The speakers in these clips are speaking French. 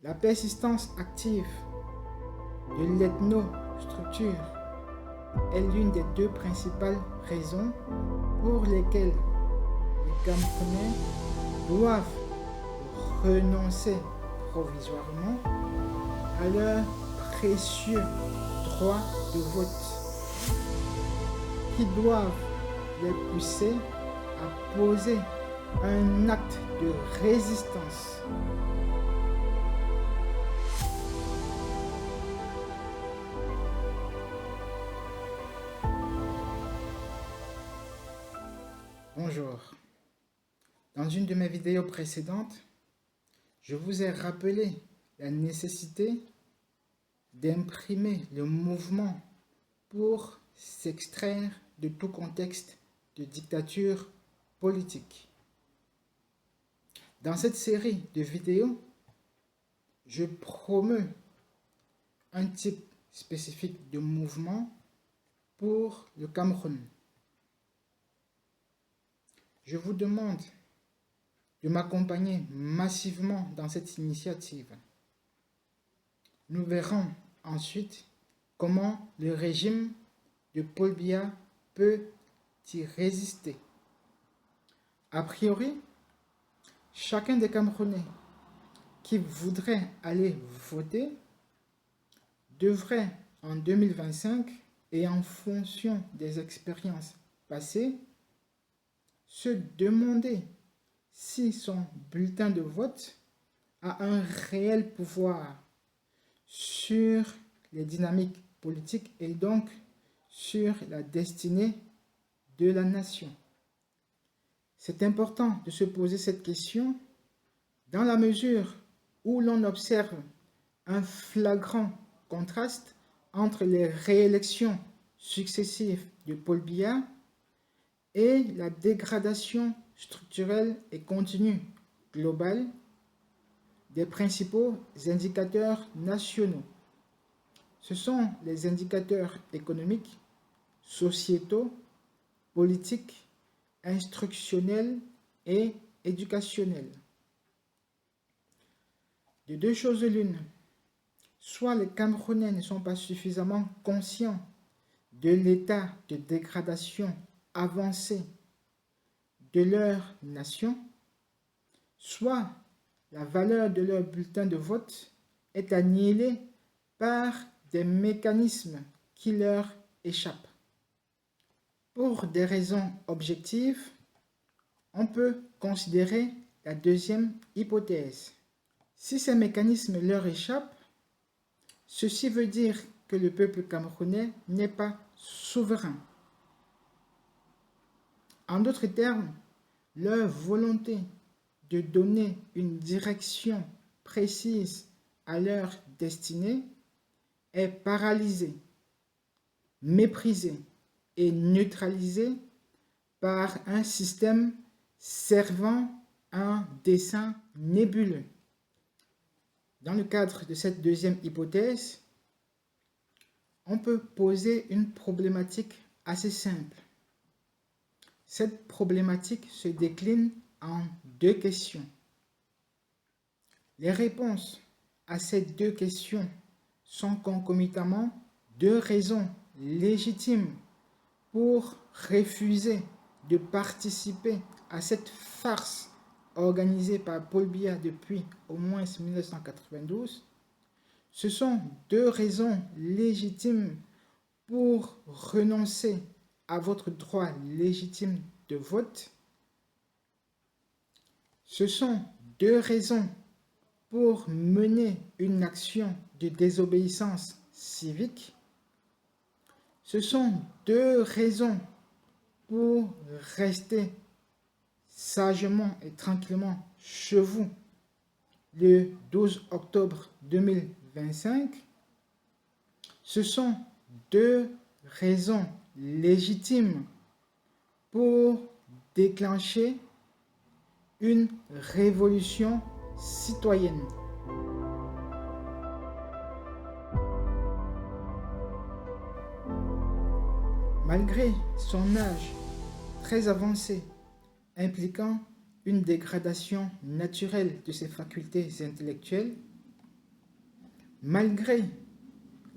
La persistance active de l'ethnostructure est l'une des deux principales raisons pour lesquelles les Camerounais doivent renoncer provisoirement à leur précieux droit de vote, qui doivent les pousser à poser un acte de résistance. Bonjour. Dans une de mes vidéos précédentes, je vous ai rappelé la nécessité d'imprimer le mouvement pour s'extraire de tout contexte de dictature politique. Dans cette série de vidéos, je promeus un type spécifique de mouvement pour le Cameroun. Je vous demande de m'accompagner massivement dans cette initiative. Nous verrons ensuite comment le régime de Paul Biya peut y résister. A priori, chacun des Camerounais qui voudrait aller voter devrait en 2025 et en fonction des expériences passées se demander si son bulletin de vote a un réel pouvoir sur les dynamiques politiques et donc sur la destinée de la nation. C'est important de se poser cette question dans la mesure où l'on observe un flagrant contraste entre les réélections successives de Paul Biya et la dégradation structurelle et continue globale des principaux indicateurs nationaux. Ce sont les indicateurs économiques, sociétaux, politiques, instructionnels et éducationnels. De deux choses l'une, soit les Camerounais ne sont pas suffisamment conscients de l'état de dégradation avancé de leur nation, soit la valeur de leur bulletin de vote est annihilée par des mécanismes qui leur échappent. Pour des raisons objectives, on peut considérer la deuxième hypothèse. Si ces mécanismes leur échappent, ceci veut dire que le peuple camerounais n'est pas souverain. En d'autres termes, leur volonté de donner une direction précise à leur destinée est paralysée, méprisée et neutralisée par un système servant un dessein nébuleux. Dans le cadre de cette deuxième hypothèse, on peut poser une problématique assez simple. Cette problématique se décline en deux questions. Les réponses à ces deux questions sont concomitamment deux raisons légitimes pour refuser de participer à cette farce organisée par Paul Biya depuis au moins 1992. Ce sont deux raisons légitimes pour renoncer à votre droit légitime de vote. Ce sont deux raisons pour mener une action de désobéissance civique. Ce sont deux raisons pour rester sagement et tranquillement chez vous le 12 octobre 2025. Ce sont deux raisons légitime pour déclencher une révolution citoyenne. Malgré son âge très avancé, impliquant une dégradation naturelle de ses facultés intellectuelles, Malgré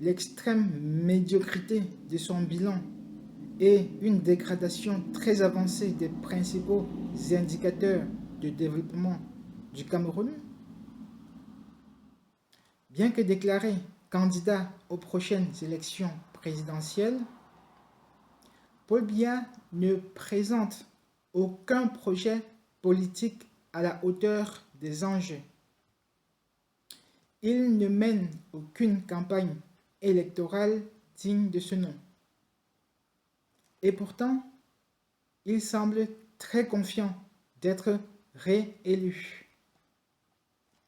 l'extrême médiocrité de son bilan et une dégradation très avancée des principaux indicateurs de développement du Cameroun, bien que déclaré candidat aux prochaines élections présidentielles, Paul Biya ne présente aucun projet politique à la hauteur des enjeux. Il ne mène aucune campagne électorale digne de ce nom. Et pourtant, il semble très confiant d'être réélu.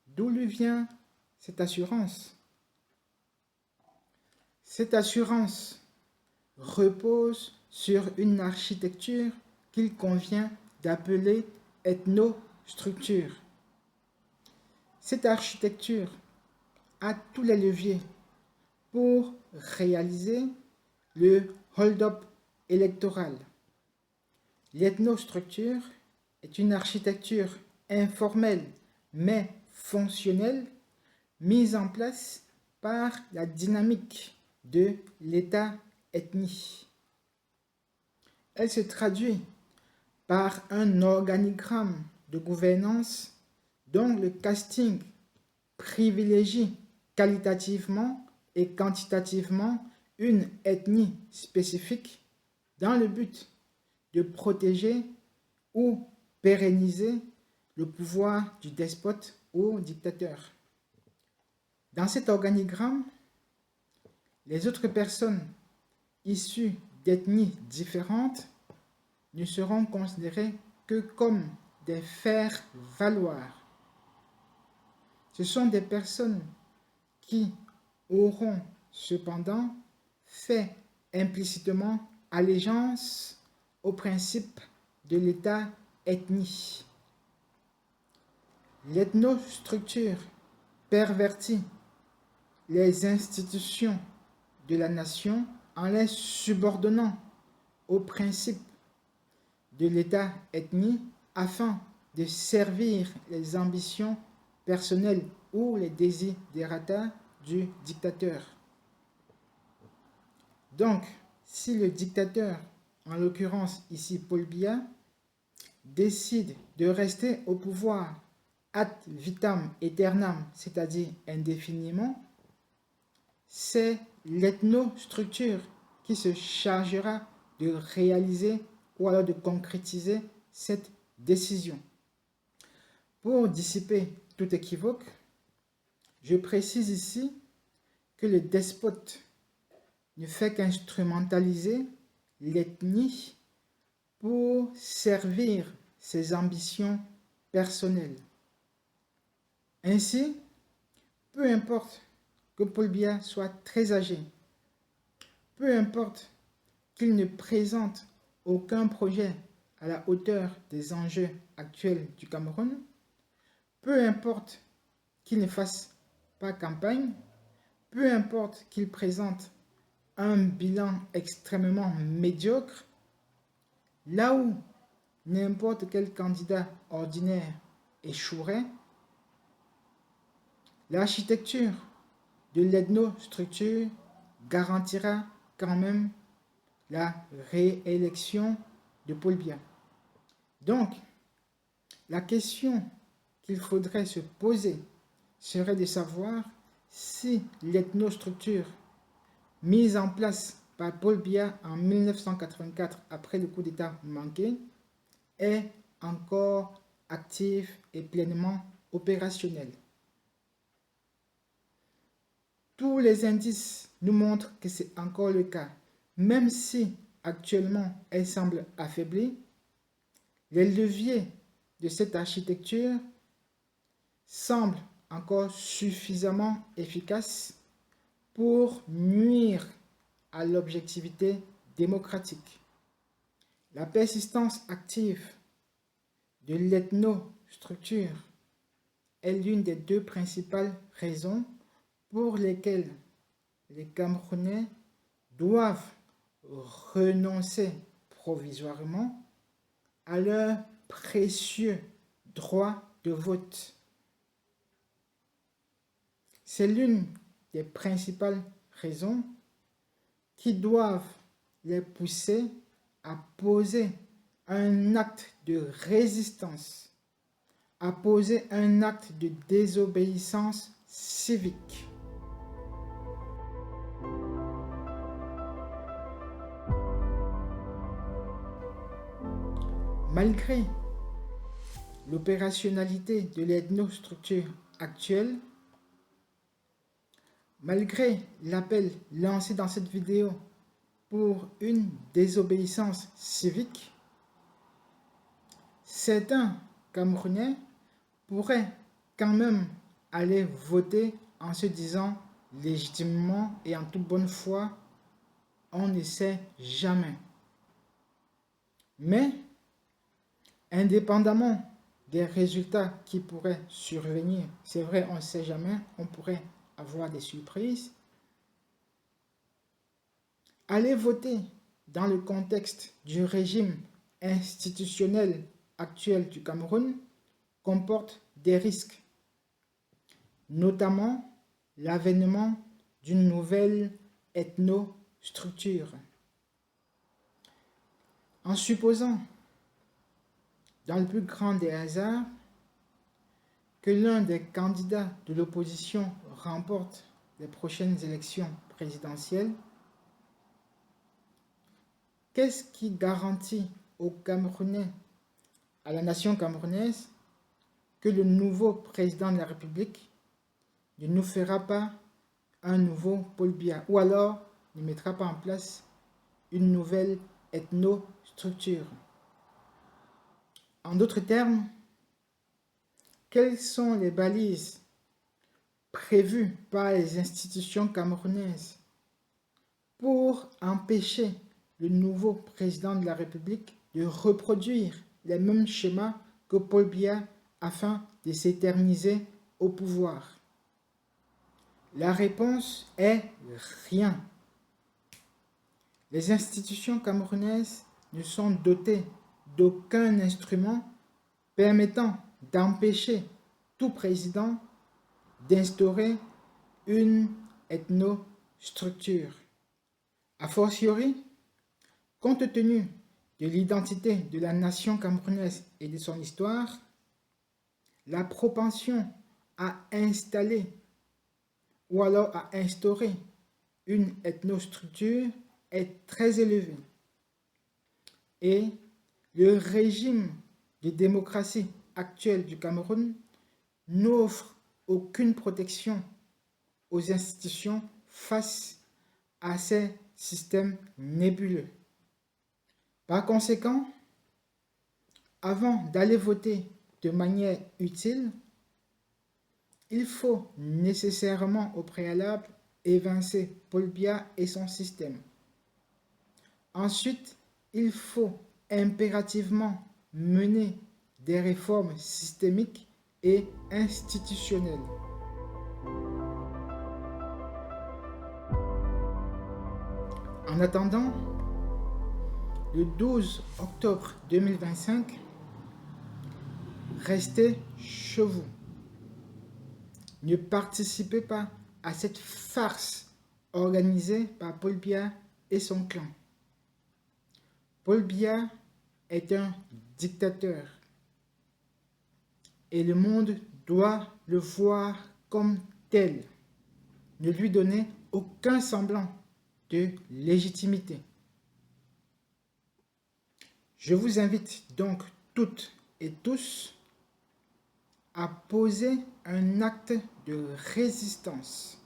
D'où lui vient cette assurance? Cette assurance repose sur une architecture qu'il convient d'appeler ethnostructure. Cette architecture a tous les leviers pour réaliser le hold-up électoral. L'ethnostructure est une architecture informelle mais fonctionnelle mise en place par la dynamique de l'État-ethnie. Elle se traduit par un organigramme de gouvernance dont le casting privilégie qualitativement et quantitativement une ethnie spécifique dans le but de protéger ou pérenniser le pouvoir du despote ou dictateur. Dans cet organigramme, les autres personnes issues d'ethnies différentes ne seront considérées que comme des faire-valoir. Ce sont des personnes qui auront cependant fait implicitement allégeance au principe de l'État-ethnie. L'ethnostructure pervertit les institutions de la nation en les subordonnant au principe de l'État-ethnie afin de servir les ambitions personnelles ou les desiderata du dictateur. Donc, si le dictateur, en l'occurrence ici Paul Biya, décide de rester au pouvoir ad vitam aeternam, c'est-à-dire indéfiniment, c'est l'ethnostructure qui se chargera de réaliser ou alors de concrétiser cette décision. Pour dissiper tout équivoque, je précise ici que le despote ne fait qu'instrumentaliser l'ethnie pour servir ses ambitions personnelles. Ainsi, peu importe que Paul Biya soit très âgé, peu importe qu'il ne présente aucun projet à la hauteur des enjeux actuels du Cameroun, peu importe qu'il ne fasse pas campagne, peu importe qu'il présente un bilan extrêmement médiocre, là où n'importe quel candidat ordinaire échouerait, l'architecture de l'ethnostructure garantira quand même la réélection de Paul Biya. Donc, la question qu'il faudrait se poser serait de savoir si l'ethnostructure mise en place par Paul Biya en 1984 après le coup d'État manqué est encore active et pleinement opérationnelle. Tous les indices nous montrent que c'est encore le cas. Même si actuellement elle semble affaiblie, les leviers de cette architecture semblent encore suffisamment efficaces pour nuire à l'objectivité démocratique. La persistance active de l'ethnostructure est l'une des deux principales raisons pour lesquelles les Camerounais doivent renoncer provisoirement à leur précieux droit de vote. C'est l'une des principales raisons qui doivent les pousser à poser un acte de résistance, à poser un acte de désobéissance civique. Malgré l'opérationnalité de l'ethnostructure actuelle, malgré l'appel lancé dans cette vidéo pour une désobéissance civique, certains Camerounais pourraient quand même aller voter en se disant légitimement et en toute bonne foi, on ne sait jamais. Mais, indépendamment des résultats qui pourraient survenir, c'est vrai, on ne sait jamais, on pourrait avoir des surprises. Aller voter dans le contexte du régime institutionnel actuel du Cameroun comporte des risques, notamment l'avènement d'une nouvelle ethnostructure. En supposant, dans le plus grand des hasards, que l'un des candidats de l'opposition remporte les prochaines élections présidentielles, qu'est-ce qui garantit aux Camerounais, à la nation camerounaise, que le nouveau président de la République ne nous fera pas un nouveau Paul Biya, ou alors ne mettra pas en place une nouvelle ethnostructure? En d'autres termes, quelles sont les balises prévues par les institutions camerounaises pour empêcher le nouveau président de la République de reproduire les mêmes schémas que Paul Biya afin de s'éterniser au pouvoir? La réponse est rien. Les institutions camerounaises ne sont dotées d'aucun instrument permettant d'empêcher tout président d'instaurer une ethnostructure. A fortiori, compte tenu de l'identité de la nation camerounaise et de son histoire, la propension à installer ou alors à instaurer une ethnostructure est très élevée. Et le régime de démocratie actuel du Cameroun n'offre aucune protection aux institutions face à ces systèmes nébuleux. Par conséquent, avant d'aller voter de manière utile, il faut nécessairement au préalable évincer Paul Biya et son système. Ensuite, il faut impérativement mener des réformes systémiques et institutionnelles. En attendant, le 12 octobre 2025, restez chez vous. Ne participez pas à cette farce organisée par Paul Biya et son clan. Paul Biya est un dictateur et le monde doit le voir comme tel. Ne lui donnez aucun semblant de légitimité. Je vous invite donc toutes et tous à poser un acte de résistance,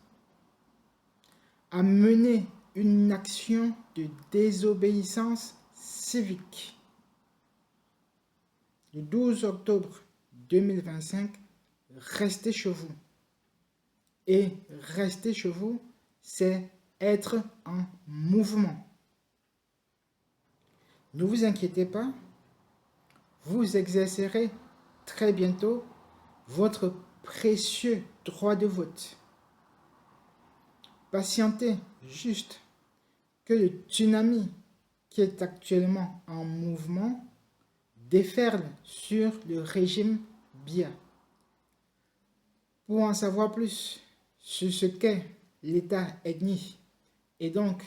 à mener une action de désobéissance civique. Le 12 octobre 2025, restez chez vous. Et rester chez vous, c'est être en mouvement. Ne vous inquiétez pas, vous exercerez très bientôt votre précieux droit de vote. Patientez juste que le tsunami qui est actuellement en mouvement déferle sur le régime Biya. Pour en savoir plus sur ce qu'est l'état ethnique et donc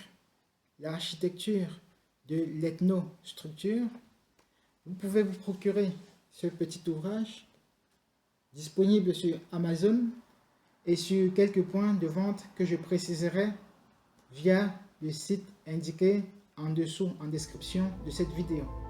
l'architecture de l'ethnostructure, vous pouvez vous procurer ce petit ouvrage disponible sur Amazon et sur quelques points de vente que je préciserai via le site indiqué en dessous en description de cette vidéo.